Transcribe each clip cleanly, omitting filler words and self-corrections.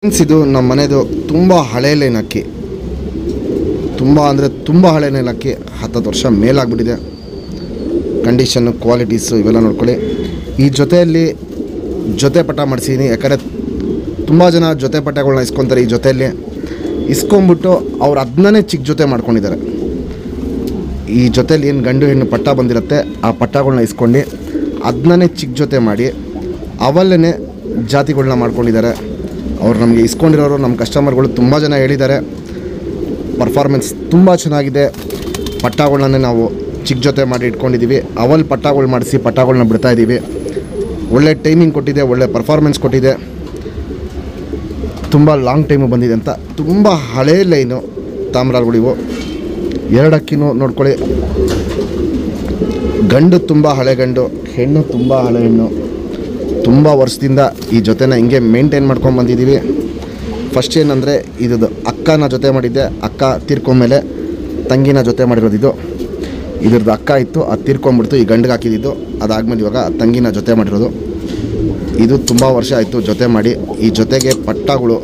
Friends, ಇದು ನಮ್ಮ ಮನೆದು ತುಂಬ ಹಳೆ ಲೈನ್ ಅಕ್ಕಿ. ತುಂಬ ಅಂದರೆ ತುಂಬ ಹಳೆ ಲೈನ್ ಅಕ್ಕಿ. 10 ವರ್ಷ ಮೇಲಾಗ್ಬಿಟ್ಟಿದೆ. ಕಂಡೀಷನ್ನು, ಕ್ವಾಲಿಟೀಸು ಇವೆಲ್ಲ ನೋಡ್ಕೊಳ್ಳಿ. ಈ ಜೊತೆಯಲ್ಲಿ ಜೊತೆ ಪಟ ಮಾಡಿಸಿದ್ದೀನಿ. ಯಾಕಂದರೆ ತುಂಬ ಜನ ಜೊತೆ ಪಟಗಳನ್ನ ಇಸ್ಕೊತಾರೆ. ಈ ಜೊತೆಯಲ್ಲಿ ಇಸ್ಕೊಂಬಿಟ್ಟು ಅವ್ರು ಅದನ್ನೇ ಚಿಕ್ಕ ಜೊತೆ ಮಾಡ್ಕೊಂಡಿದ್ದಾರೆ. ಈ ಜೊತೆಯಲ್ಲಿ ಏನು ಗಂಡು ಹೆಣ್ಣು ಪಟ್ಟ ಬಂದಿರುತ್ತೆ, ಆ ಪಟ್ಟಗಳನ್ನ ಇಸ್ಕೊಂಡು ಅದನ್ನೇ ಚಿಕ್ಕ ಜೊತೆ ಮಾಡಿ ಅವಲ್ಲೇ ಜಾತಿಗಳನ್ನ ಮಾಡ್ಕೊಂಡಿದ್ದಾರೆ. ಅವ್ರು ನಮಗೆ ಇಸ್ಕೊಂಡಿರೋರು, ನಮ್ಮ ಕಸ್ಟಮರ್ಗಳು ತುಂಬ ಜನ ಹೇಳಿದ್ದಾರೆ ಪರ್ಫಾರ್ಮೆನ್ಸ್ ತುಂಬ ಚೆನ್ನಾಗಿದೆ. ಪಟ್ಟಗಳನ್ನೇ ನಾವು ಚಿಕ್ಕ ಜೊತೆ ಮಾಡಿ ಇಟ್ಕೊಂಡಿದ್ದೀವಿ. ಅವಲ್ ಪಟ್ಟಗಳು ಮಾಡಿಸಿ ಪಟ್ಟಗಳನ್ನ ಬಿಡ್ತಾಯಿದ್ದೀವಿ. ಒಳ್ಳೆ ಟೈಮಿಂಗ್ ಕೊಟ್ಟಿದೆ, ಒಳ್ಳೆ ಪರ್ಫಾರ್ಮೆನ್ಸ್ ಕೊಟ್ಟಿದೆ. ತುಂಬ ಲಾಂಗ್ ಟೈಮು ಬಂದಿದೆ ಅಂತ. ತುಂಬ ಹಳೇ ಲೈನು ತಾಮ್ರಗಳಿವು. 2 ಅಕ್ಕಿನೂ ನೋಡ್ಕೊಳ್ಳಿ. ಗಂಡು ತುಂಬ ಹಳೆ ಗಂಡು, ಹೆಣ್ಣು ತುಂಬ ಹಳೆ ಹೆಣ್ಣು. ತುಂಬ ವರ್ಷದಿಂದ ಈ ಜೊತೆನ ಹಿಂಗೆ ಮೇಂಟೈನ್ ಮಾಡ್ಕೊಂಡು ಬಂದಿದ್ದೀವಿ. ಫಸ್ಟ್ ಏನಂದರೆ ಇದು ಅಕ್ಕನ ಜೊತೆ ಮಾಡಿದ್ದೆ. ಅಕ್ಕ ತೀರ್ಕೊಂಡ್ಮೇಲೆ ತಂಗಿನ ಜೊತೆ ಮಾಡಿರೋದಿದ್ದು. ಇದ್ರದ್ದು ಅಕ್ಕ ಇತ್ತು, ಅದು ತೀರ್ಕೊಂಡ್ಬಿಡ್ತು. ಈ ಗಂಡಿಗೆ ಹಾಕಿದ್ದು. ಅದಾದಮೇಲೆ ಇವಾಗ ತಂಗಿನ ಜೊತೆ ಮಾಡಿರೋದು. ಇದು ತುಂಬ ವರ್ಷ ಆಯಿತು ಜೊತೆ ಮಾಡಿ. ಈ ಜೊತೆಗೆ ಪಟ್ಟಗಳು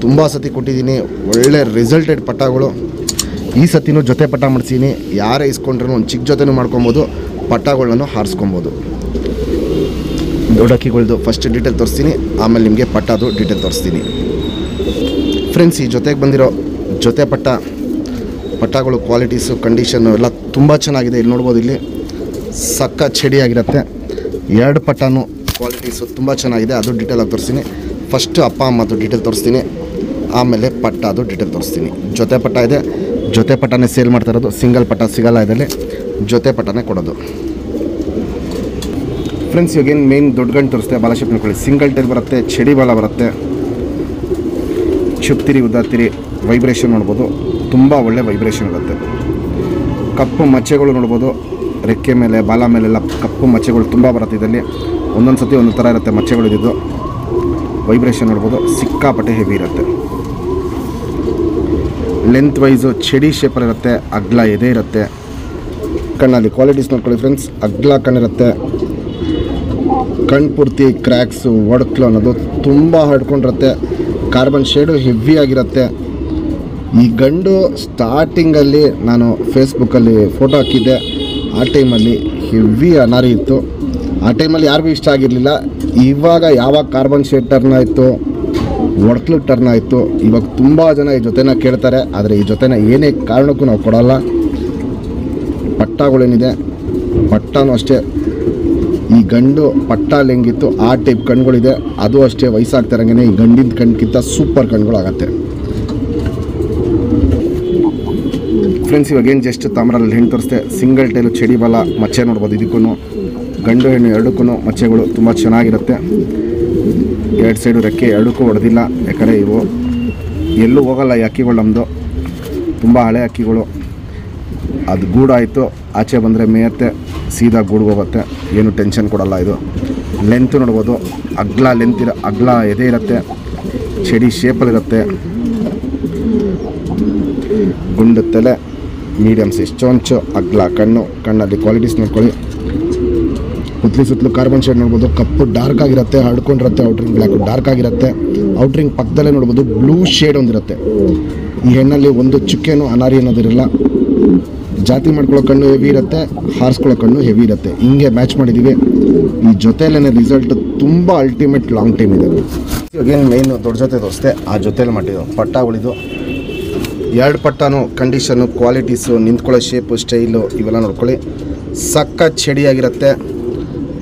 ತುಂಬ ಸತಿ ಕೊಟ್ಟಿದ್ದೀನಿ. ಒಳ್ಳೆ ರಿಸಲ್ಟೆಡ್ ಪಟ್ಟಗಳು. ಈ ಸತಿನೂ ಜೊತೆ ಪಟ್ಟ ಮಾಡಿಸಿದ್ದೀನಿ. ಯಾರೇ ಇಸ್ಕೊಂಡ್ರೂ ಒಂದು ಚಿಕ್ಕ ಜೊತೆನೂ ಮಾಡ್ಕೊಬೋದು, ಪಟ್ಟಗಳನ್ನು ಹಾರಿಸ್ಕೊಬೋದು. ದೊಡ್ಡ ಅಕ್ಕಿಗಳ್ದು ಫಸ್ಟ್ ಡೀಟೇಲ್ ತೋರಿಸ್ತೀನಿ, ಆಮೇಲೆ ನಿಮಗೆ ಪಟ್ಟದು ಡೀಟೇಲ್ ತೋರಿಸ್ತೀನಿ. ಫ್ರೆಂಡ್ಸ್, ಈ ಜೊತೆಗೆ ಬಂದಿರೋ ಜೊತೆ ಪಟ್ಟಗಳು ಕ್ವಾಲಿಟೀಸು, ಕಂಡೀಷನ್ನು ಎಲ್ಲ ತುಂಬ ಚೆನ್ನಾಗಿದೆ. ಇಲ್ಲಿ ನೋಡ್ಬೋದು, ಇಲ್ಲಿ ಸಕ್ಕ ಚಡಿಯಾಗಿರುತ್ತೆ. 2 ಪಟ್ಟನೂ ಕ್ವಾಲಿಟೀಸು ತುಂಬ ಚೆನ್ನಾಗಿದೆ. ಅದು ಡೀಟೇಲಾಗಿ ತೋರಿಸ್ತೀನಿ. ಫಸ್ಟು ಅಪ್ಪ ಅಮ್ಮದು ಡೀಟೇಲ್ ತೋರಿಸ್ತೀನಿ, ಆಮೇಲೆ ಪಟ್ಟದು ಡೀಟೇಲ್ ತೋರಿಸ್ತೀನಿ. ಜೊತೆ ಪಟ್ಟ ಇದೆ, ಜೊತೆ ಪಟ್ಟನೇ ಸೇಲ್ ಮಾಡ್ತಾ ಇರೋದು. ಸಿಂಗಲ್ ಪಟ್ಟ ಸಿಗಲ್ಲ, ಇದರಲ್ಲಿ ಜೊತೆ ಪಟ್ಟನೇ ಕೊಡೋದು. ಫ್ರೆಂಡ್ಸ್, ಇವಾಗೇನು ಮೇನ್ ದೊಡ್ಡ ಗಂಟು ತೋರಿಸ್ತೆ, ಬಾಲ ಶೇಪ್ ನೋಡ್ಕೊಳ್ಳಿ. ಸಿಂಗಲ್ ಟೈಲ್ ಬರುತ್ತೆ, ಚಡಿ ಬಾಲ ಬರುತ್ತೆ. ಚುಪ್ತಿರಿ ಉದ್ದಾತಿರಿ ವೈಬ್ರೇಷನ್ ನೋಡ್ಬೋದು. ತುಂಬ ಒಳ್ಳೆ ವೈಬ್ರೇಷನ್ ಇರುತ್ತೆ. ಕಪ್ಪು ಮಚ್ಚೆಗಳು ನೋಡ್ಬೋದು. ರೆಕ್ಕೆ ಮೇಲೆ, ಬಾಲ ಮೇಲೆಲ್ಲ ಕಪ್ಪು ಮಚ್ಚೆಗಳು ತುಂಬ ಬರುತ್ತೆ. ಇದರಲ್ಲಿ ಒಂದೊಂದು ಸತಿ ಒಂದೊಂದು ಥರ ಇರುತ್ತೆ ಮಚ್ಚೆಗಳು. ಇದ್ದು ವೈಬ್ರೇಷನ್ ನೋಡ್ಬೋದು. ಸಿಕ್ಕಾಪಟ್ಟೆ ಹೆವಿ ಇರುತ್ತೆ. Length wise ಚಡಿ ಶೇಪಲ್ಲಿರುತ್ತೆ. ಅಗ್ಲ ಎದೆ ಇರುತ್ತೆ. ಕಣ್ಣಲ್ಲಿ ಕ್ವಾಲಿಟೀಸ್ ನೋಡ್ಕೊಳ್ಳಿ ಫ್ರೆಂಡ್ಸ್. ಅಗ್ಲ ಕಣ್ಣಿರುತ್ತೆ. ಕಣ್ಣು ಪೂರ್ತಿ ಕ್ರ್ಯಾಕ್ಸು, ಒಡಕ್ಲು ಅನ್ನೋದು ತುಂಬ ಹಡ್ಕೊಂಡಿರುತ್ತೆ. ಕಾರ್ಬನ್ ಶೇಡು ಹೆವಿ ಆಗಿರುತ್ತೆ. ಈ ಗಂಡು ಸ್ಟಾರ್ಟಿಂಗಲ್ಲಿ ನಾನು ಫೇಸ್ಬುಕ್ಕಲ್ಲಿ ಫೋಟೋ ಹಾಕಿದ್ದೆ. ಆ ಟೈಮಲ್ಲಿ ಹೆವಿ ಅನಾರಿ ಇತ್ತು. ಆ ಟೈಮಲ್ಲಿ ಯಾರಿಗೂ ಇಷ್ಟ ಆಗಿರಲಿಲ್ಲ. ಇವಾಗ ಯಾವಾಗ ಕಾರ್ಬನ್ ಶೇಡ್ ಟರ್ನ್ ಆಯಿತು, ಒಡಕ್ಲು ಟರ್ನ್ ಆಯಿತು, ಇವಾಗ ತುಂಬ ಜನ ಈ ಜೊತೆನ ಕೇಳ್ತಾರೆ. ಆದರೆ ಈ ಜೊತೆನ ಏನೇ ಕಾರಣಕ್ಕೂ ನಾವು ಕೊಡೋಲ್ಲ. ಪಟ್ಟಗಳೇನಿದೆ, ಪಟ್ಟನೂ ಅಷ್ಟೇ. ಈ ಗಂಡು ಪಟ್ಟ ಹೆಂಗಿತ್ತು ಆ ಟೈಪ್ ಕಣ್ಗಳಿದೆ. ಅದು ಅಷ್ಟೇ ವಯಸ್ಸಾಗ್ತಾರಂಗೆ ಈ ಗಂಡಿನ ಕಣ್ಗಿಂತ ಸೂಪರ್ ಕಣ್ಗಳಾಗತ್ತೆ. ಫ್ರೆಂಡ್ಸ್, ಇವಾಗೇನು ಜಸ್ಟ್ ತಾಮ್ರಲ್ಲಿ ಹೆಣ್ಣು ತೋರಿಸ್ತೆ. ಸಿಂಗಲ್ ಟೈಲು ಚಡಿ ಬಾಲ ಮಚ್ಚೆ ನೋಡ್ಬೋದು. ಇದಕ್ಕೂ ಗಂಡು ಹೆಣ್ಣು ಎರಡಕ್ಕೂ ಮಚ್ಚೆಗಳು ತುಂಬ ಚೆನ್ನಾಗಿರುತ್ತೆ. 2 ಸೈಡು ರೆಕ್ಕೆ ಎರಡಕ್ಕೂ ಹೊಡೆದಿಲ್ಲ. ಯಾಕಂದರೆ ಇವು ಎಲ್ಲೂ ಹೋಗಲ್ಲ ಈ ಅಕ್ಕಿಗಳು. ನಮ್ಮದು ತುಂಬ ಹಳೆ ಅಕ್ಕಿಗಳು. ಅದು ಗೂಡಾಯಿತು, ಆಚೆ ಬಂದರೆ ಮೇಯತ್ತೆ, ಸೀದಾ ಗೂಡ್ಗೆ ಹೋಗುತ್ತೆ. ಏನು ಟೆನ್ಷನ್ ಕೊಡಲ್ಲ. ಇದು ಲೆಂತ್ ನೋಡ್ಬೋದು. ಅಗ್ಲ ಎದೆ ಇರುತ್ತೆ. ಚಡಿ ಶೇಪಲ್ಲಿರುತ್ತೆ. ಗುಂಡು ತಲೆ, ಮೀಡಿಯಮ್ ಸೈಜ್ ಚೊಂಚು, ಅಗ್ಲ ಕಣ್ಣು. ಕಣ್ಣಲ್ಲಿ ಕ್ವಾಲಿಟೀಸ್ ನೋಡ್ಕೊಳ್ಳಿ. ಸುತ್ತಲೂ ಕಾರ್ಬನ್ ಶೇಡ್ ನೋಡ್ಬೋದು. ಕಪ್ಪು ಡಾರ್ಕ್ ಆಗಿರುತ್ತೆ, ಹಡ್ಕೊಂಡಿರುತ್ತೆ. ಔಟ್ರಿಂಗ್ ಬ್ಲ್ಯಾಕು ಡಾರ್ಕ್ ಆಗಿರುತ್ತೆ. ಔಟ್ರಿಂಗ್ ಪಕ್ಕದಲ್ಲೇ ನೋಡ್ಬೋದು ಬ್ಲೂ ಶೇಡ್ ಒಂದಿರುತ್ತೆ. ಈ ಹೆಣ್ಣಲ್ಲಿ ಒಂದು ಚುಕ್ಕೆನೂ ಅನಾರಿ ಅನ್ನೋದಿರಲ್ಲ. ಜಾತಿ ಮಾಡ್ಕೊಳ್ಳೋ ಕಣ್ಣು ಹೆವಿ ಇರುತ್ತೆ, ಹಾರಿಸ್ಕೊಳ್ಳೋ ಕಣ್ಣು ಹೆವಿ ಇರುತ್ತೆ. ಹಿಂಗೆ ಮ್ಯಾಚ್ ಮಾಡಿದ್ದೀವಿ. ಈ ಜೊತೆಯಲ್ಲೇ ರಿಸಲ್ಟ್ ತುಂಬ ಅಲ್ಟಿಮೇಟ್ ಲಾಂಗ್ ಟೈಮ್ ಇದೆ. ಇವಾಗೇನು ಮೇಯ್ನು ದೊಡ್ಡ ಜೊತೆ ತೋರಿಸ್ತೆ, ಆ ಜೊತೆಯಲ್ಲಿ ಮಾಡಿದ್ದು ಪಟ್ಟಗಳಿದು. 2 ಪಟ್ಟನೂ ಕಂಡೀಷನ್ನು, ಕ್ವಾಲಿಟೀಸು, ನಿಂತ್ಕೊಳ್ಳೋ ಶೇಪು, ಸ್ಟೈಲು ಇವೆಲ್ಲ ನೋಡ್ಕೊಳ್ಳಿ. ಸಕ್ಕ ಚಡಿಯಾಗಿರುತ್ತೆ.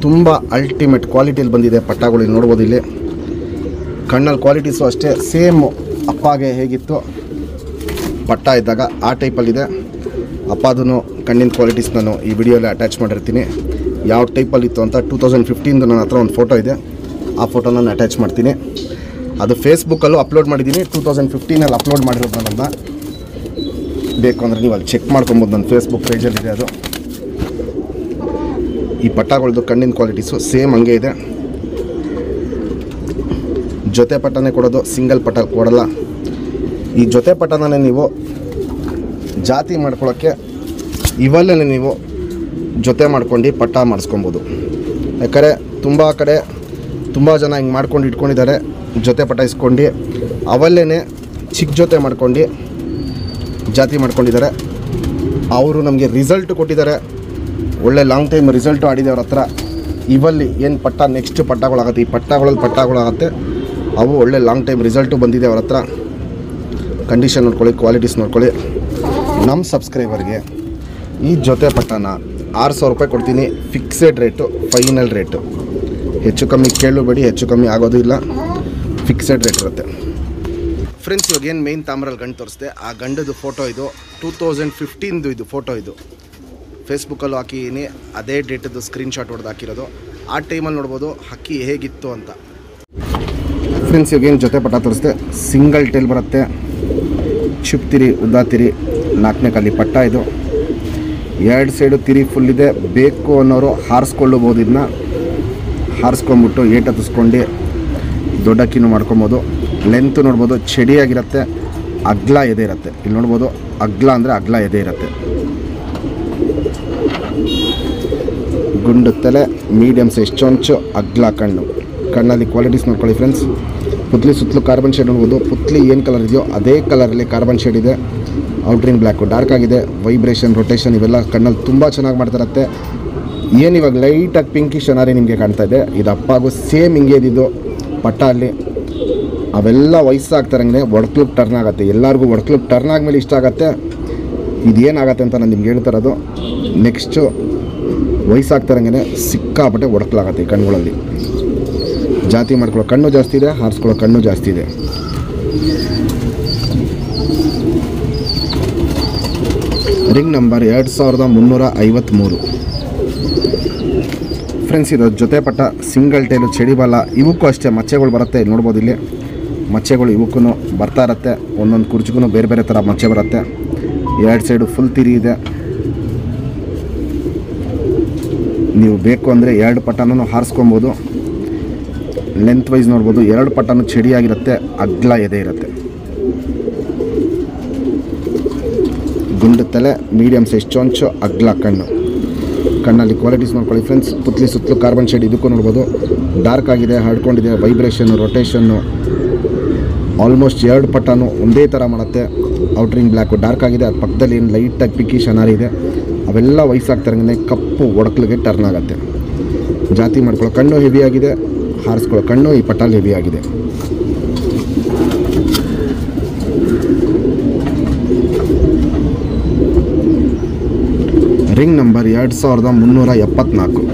ತುಂಬ ಅಲ್ಟಿಮೇಟ್ ಕ್ವಾಲಿಟಿಯಲ್ಲಿ ಬಂದಿದೆ ಪಟ್ಟಗಳು. ಇಲ್ಲಿ ನೋಡ್ಬೋದು. ಇಲ್ಲಿ ಕಣ್ಣಲ್ಲಿ ಕ್ವಾಲಿಟೀಸು ಅಷ್ಟೇ ಸೇಮ್ ಅಪ್ಪಗೆ ಹೇಗಿತ್ತು ಪಟ್ಟ ಇದ್ದಾಗ ಆ ಟೈಪಲ್ಲಿದೆ. ಅಪ್ಪದೂ ಕಣ್ಣಿನ ಕ್ವಾಲಿಟೀಸ್ ನಾನು ಈ ವಿಡಿಯೋಲ್ಲಿ ಅಟ್ಯಾಚ್ ಮಾಡಿರ್ತೀನಿ. ಯಾವ ಟೈಪಲ್ಲಿತ್ತು ಅಂತ 2015 ನನ್ನ ಹತ್ರ ಒಂದು ಫೋಟೋ ಇದೆ. ಆ ಫೋಟೋನ ನಾನು ಅಟ್ಯಾಚ್ ಮಾಡ್ತೀನಿ. ಅದು ಫೇಸ್ಬುಕ್ಕಲ್ಲೂ ಅಪ್ಲೋಡ್ ಮಾಡಿದ್ದೀನಿ. 2015 ಅಪ್ಲೋಡ್ ಮಾಡಿರೋದು ನನ್ನನ್ನು. ಬೇಕು ಅಂದರೆ ನೀವು ಅಲ್ಲಿ ಚೆಕ್ ಮಾಡ್ಕೊಬೋದು. ನನ್ನ ಫೇಸ್ಬುಕ್ ಪೇಜಲ್ಲಿದೆ ಅದು. ಈ ಪಟ್ಟಗಳದ್ದು ಕಣ್ಣಿನ ಕ್ವಾಲಿಟೀಸು ಸೇಮ್ ಹಂಗೆ ಇದೆ. ಜೊತೆ ಪಟ್ಟನೇ ಕೊಡೋದು, ಸಿಂಗಲ್ ಪಟ್ಟ ಕೊಡಲ್ಲ. ಈ ಜೊತೆ ಪಟ್ಟನೇ ನೀವು ಜಾತಿ ಮಾಡ್ಕೊಳ್ಳೋಕ್ಕೆ ಇವಲ್ಲೇ ನೀವು ಜೊತೆ ಮಾಡ್ಕೊಂಡು ಪಟ್ಟ ಮಾಡಿಸ್ಕೊಬೋದು. ಯಾಕಂದರೆ ತುಂಬ ಕಡೆ ತುಂಬ ಜನ ಹಿಂಗೆ ಮಾಡ್ಕೊಂಡು ಇಟ್ಕೊಂಡಿದ್ದಾರೆ, ಜೊತೆ ಪಟಾಯಿಸ್ಕೊಂಡು ಅವಲ್ಲೇ ಚಿಕ್ಕ ಜೊತೆ ಮಾಡ್ಕೊಂಡು ಜಾತಿ ಮಾಡ್ಕೊಂಡಿದ್ದಾರೆ. ಅವರು ನಮಗೆ ರಿಸಲ್ಟ್ ಕೊಟ್ಟಿದ್ದಾರೆ, ಒಳ್ಳೆ ಲಾಂಗ್ ಟೈಮ್ ರಿಸಲ್ಟು ಆಡಿದೆ ಅವ್ರ ಹತ್ರ. ಇವಲ್ಲಿ ಏನು ಪಟ್ಟ ನೆಕ್ಸ್ಟ್ ಪಟ್ಟಗಳಾಗುತ್ತೆ, ಈ ಪಟ್ಟಗಳಾಗುತ್ತೆ, ಅವು ಒಳ್ಳೆ ಲಾಂಗ್ ಟೈಮ್ ರಿಸಲ್ಟು ಬಂದಿದೆ ಅವ್ರ ಹತ್ರ. ಕಂಡೀಷನ್ ನೋಡ್ಕೊಳ್ಳಿ, ಕ್ವಾಲಿಟೀಸ್ ನೋಡ್ಕೊಳ್ಳಿ. ನಮ್ಮ ಸಬ್ಸ್ಕ್ರೈಬರ್ಗೆ ಈ ಜೊತೆ ಪಟ್ಟನ 6,000 ರೂಪಾಯಿ ಕೊಡ್ತೀನಿ, ಫಿಕ್ಸೆಡ್ ರೇಟು, ಫೈನಲ್ ರೇಟು. ಹೆಚ್ಚು ಕಮ್ಮಿ ಕೇಳಬೇಡಿ, ಹೆಚ್ಚು ಕಮ್ಮಿ ಆಗೋದು ಇಲ್ಲ, ಫಿಕ್ಸೆಡ್ ರೇಟ್ ಇರುತ್ತೆ. ಫ್ರೆಂಡ್ಸ್, ಇವಾಗ ಏನು ಮೇನ್ ತಾಮ್ರಲ್ಲಿ ಗಂಡು ತೋರಿಸ್ದೆ, ಆ ಗಂಡದು ಫೋಟೋ ಇದು 2015 ಇದು ಫೋಟೋ. ಇದು ಫೇಸ್ಬುಕ್ಕಲ್ಲೂ ಹಾಕಿದ್ದೀನಿ, ಅದೇ ಡೇಟದ್ದು ಸ್ಕ್ರೀನ್ಶಾಟ್ ಹೊಡೆದು ಹಾಕಿರೋದು. ಆ ಟೈಮಲ್ಲಿ ನೋಡ್ಬೋದು ಹಕ್ಕಿ ಹೇಗಿತ್ತು ಅಂತ. ಫ್ರೆಂಡ್ಸ್, ಇವಾಗ ಏನು ಜೊತೆ ಪಟ್ಟ ತೋರಿಸ್ದೆ, ಸಿಂಗಲ್ ಟೇಲ್ ಬರುತ್ತೆ, ಚುಪ್ತಿರಿ ಉದ್ದಾತಿರಿ 4ನೇ ಕಾಲಿ ಪಟ್ಟ. ಇದು 2 ಸೈಡು ತಿರಿ ಫುಲ್ ಇದೆ. ಬೇಕು ಅನ್ನೋರು ಹಾರಿಸ್ಕೊಳ್ಳಬೋದು, ಇದನ್ನ ಹಾರಿಸ್ಕೊಂಬಿಟ್ಟು ಏಟ್ ಹತ್ತಿಸ್ಕೊಂಡು ದೊಡ್ಡಕ್ಕಿನೂ ಮಾಡ್ಕೊಬೋದು. ಲೆಂತ್ ನೋಡ್ಬೋದು, ಚಡಿಯಾಗಿರುತ್ತೆ, ಅಗ್ಲ ಎದೆ ಇರುತ್ತೆ. ಇಲ್ಲಿ ನೋಡ್ಬೋದು, ಅಗ್ಲ ಅಂದರೆ ಅಗ್ಲ ಎದೆ ಇರುತ್ತೆ. ಗುಂಡು ತಲೆ, ಮೀಡಿಯಮ್ ಸೈಜ್ ಚೊಂಚು, ಅಗ್ಲ ಕಣ್ಣು. ಕಣ್ಣಲ್ಲಿ ಕ್ವಾಲಿಟೀಸ್ ನೋಡ್ಕೊಳ್ಳಿ ಫ್ರೆಂಡ್ಸ್. ಪುತ್ಲಿ ಸುತ್ತಲೂ ಕಾರ್ಬನ್ ಶೇಡ್ ನೋಡ್ಬೋದು. ಪುತ್ಲಿ ಏನು ಕಲರ್ ಇದೆಯೋ ಅದೇ ಕಲರಲ್ಲಿ ಕಾರ್ಬನ್ ಶೇಡ್ ಇದೆ. ಔಟ್ರಿಂಗ್ ಬ್ಲ್ಯಾಕು ಡಾರ್ಕ್ ಆಗಿದೆ. ವೈಬ್ರೇಷನ್, ರೊಟೇಷನ್ ಇವೆಲ್ಲ ಕಣ್ಣಲ್ಲಿ ತುಂಬ ಚೆನ್ನಾಗಿ ಮಾಡ್ತಾರತ್ತೆ. ಏನು ಇವಾಗ ಲೈಟಾಗಿ ಪಿಂಕಿಶ್ ಅನಾರಿ ನಿಮಗೆ ಕಾಣ್ತಾ ಇದೆ, ಇದು ಅಪ್ಪಾಗೂ ಸೇಮ್ ಹಿಂಗೆ ಇದ್ದಿದ್ದು ಪಟ್ಟ ಅಲ್ಲಿ. ಅವೆಲ್ಲ ವಯಸ್ಸಾಗ್ತಾರಂಗೆ ಒಡ್ಕ್ಲುಕ್ ಟರ್ನ್ ಆಗುತ್ತೆ. ಎಲ್ಲರಿಗೂ ಒಡ್ಕ್ಲುಕ್ ಟರ್ನ್ ಆದಮೇಲೆ ಇಷ್ಟ ಆಗುತ್ತೆ. ಇದೇನಾಗತ್ತೆ ಅಂತ ನಾನು ನಿಮ್ಗೆ ಹೇಳ್ತಾ ಇರೋದು, ನೆಕ್ಸ್ಟು ವಯಸ್ಸಾಗ್ತಾರಂಗೆ ಸಿಕ್ಕಾಪಟ್ಟೆ ಒಡ್ಕ್ಲಾಗತ್ತೆ ಈ ಕಣ್ಣುಗಳಲ್ಲಿ. ಜಾತಿ ಮಾಡ್ಕೊಳ್ಳೋ ಕಣ್ಣು ಜಾಸ್ತಿ ಇದೆ, ಹಾರಿಸ್ಕೊಳ್ಳೋ ಕಣ್ಣು ಜಾಸ್ತಿ ಇದೆ. Ring number 2353. ಫ್ರೆಂಡ್ಸ್, ಇದು ಜೊತೆ ಪಟ್ಟ ಸಿಂಗಲ್ ಟೈಲು ಚಡಿಬಾಲ. ಇವಕ್ಕೂ ಅಷ್ಟೇ ಮಚ್ಚೆಗಳು ಬರುತ್ತೆ, ನೋಡ್ಬೋದು ಇಲ್ಲಿ ಮಚ್ಚೆಗಳು ಇವಕ್ಕೂ ಬರ್ತಾ ಇರುತ್ತೆ. ಒಂದೊಂದು ಕುರ್ಚಿಗೂ ಬೇರೆ ಬೇರೆ ಥರ ಮಚ್ಚೆ ಬರುತ್ತೆ. 2 ಸೈಡು ಫುಲ್ ತಿರಿ ಇದೆ. ನೀವು ಬೇಕು ಅಂದರೆ 2 ಪಟ್ಟನೂ ಹಾರಿಸ್ಕೊಬೋದು. ಲೆಂತ್ ವೈಸ್ ನೋಡ್ಬೋದು, 2 ಪಟ್ಟನೂ ಚಡಿಯಾಗಿರುತ್ತೆ, ಅಗ್ಲ ಎದೆ ಇರುತ್ತೆ. ಗುಂಡು ತಲೆ, ಮೀಡಿಯಮ್ ಸೈಜ್ ಚೊಂಚು, ಅಗ್ಲ ಕಣ್ಣು. ಕಣ್ಣಲ್ಲಿ ಕ್ವಾಲಿಟೀಸ್ ನೋಡ್ಕೊಳ್ಳಿ ಫ್ರೆಂಡ್ಸ್. ಪುತ್ಲಿ ಸುತ್ತಲೂ ಕಾರ್ಬನ್ ಶೇಡ್ ಇದಕ್ಕೂ ನೋಡ್ಬೋದು, ಡಾರ್ಕ್ ಆಗಿದೆ, ಹರ್ಡ್ಕೊಂಡಿದೆ. ವೈಬ್ರೇಷನ್ನು, ರೊಟೇಷನ್ನು ಆಲ್ಮೋಸ್ಟ್ 2 ಪಟ್ಟನೂ ಒಂದೇ ಥರ ಮಾಡುತ್ತೆ. ಔಟ್ರಿಂಗ್ ಬ್ಲ್ಯಾಕು ಡಾರ್ಕ್ ಆಗಿದೆ, ಅದು ಪಕ್ಕದಲ್ಲಿ ಏನು ಲೈಟಾಗಿ ಪಿಕ್ಕಿಶ್ ಅನಾರಿ ಇದೆ. ಅವೆಲ್ಲ ವಯಸ್ಸಾಗ್ತಾರಂಗೆ ಕಪ್ಪು ಒಡಕ್ಲಿಗೆ ಟರ್ನ್ ಆಗುತ್ತೆ. ಜಾತಿ ಮಾಡ್ಕೊಳ್ಳೋ ಕಣ್ಣು ಹೆವಿ ಆಗಿದೆ, ಹಾರಿಸ್ಕೊಳ್ಳೋ ಕಣ್ಣು ಈ ಪಟ್ಟಲ್ಲಿ ಹೆವಿ ಆಗಿದೆ. Ring number 2374.